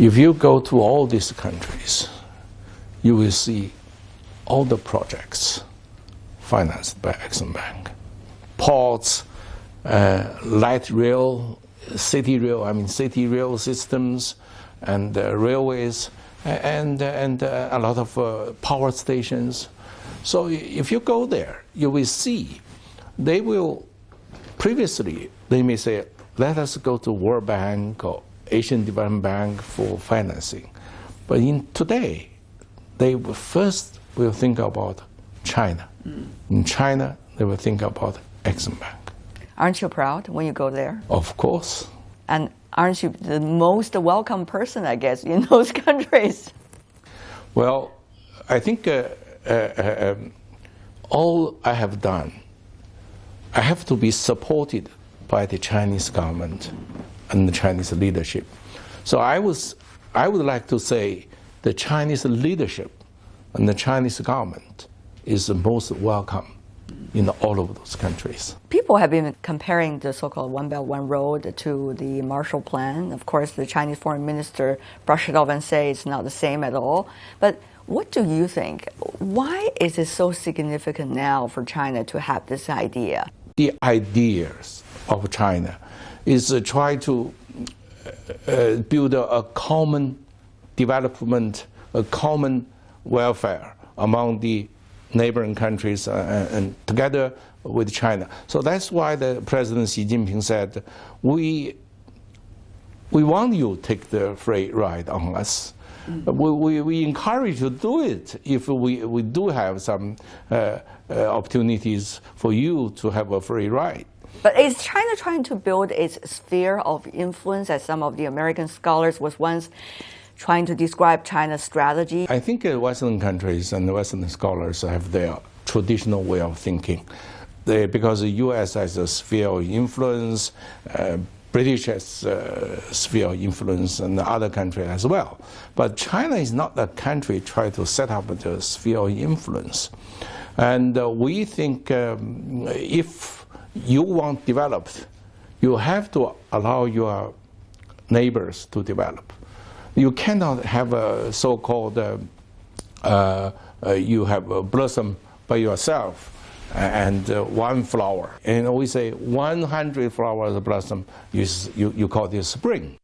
If you go to all these countries, you will see all the projects financed by Exim-Bank. Ports, light rail, city rail systems, and railways, and a lot of power stations. So if you go there, you will see they will, previously, they may say, let us go to World Bank or Asian Development Bank for financing. But today, they first will think about China. In China, they will think about Exim-Bank. Aren't you proud when you go there? Of course. And aren't you the most welcome person, I guess, in those countries? Well, I think all I have done, I have to be supported by the Chinese government and the Chinese leadership. So I would like to say the Chinese leadership and the Chinese government is the most welcome in all of those countries. People have been comparing the so-called One Belt, One Road to the Marshall Plan. Of course, the Chinese foreign minister brushed it off and say it's not the same at all. But what do you think? Why is it so significant now for China to have this idea? The ideas of China is to try to build a common development, a common welfare among the neighboring countries and together with China. So that's why the President Xi Jinping said, we want you to take the free ride on us. We encourage you to do it if we do have some opportunities for you to have a free ride. But is China trying to build its sphere of influence, as some of the American scholars was once trying to describe China's strategy? I think Western countries and Western scholars have their traditional way of thinking. Because the U.S. has a sphere of influence, British has a sphere of influence, and other countries as well. But China is not a country trying to set up the sphere of influence. And we think if you want developed, you have to allow your neighbors to develop. You cannot have a so-called, you have a blossom by yourself and one flower. And we say 100 flowers blossom, you call this spring.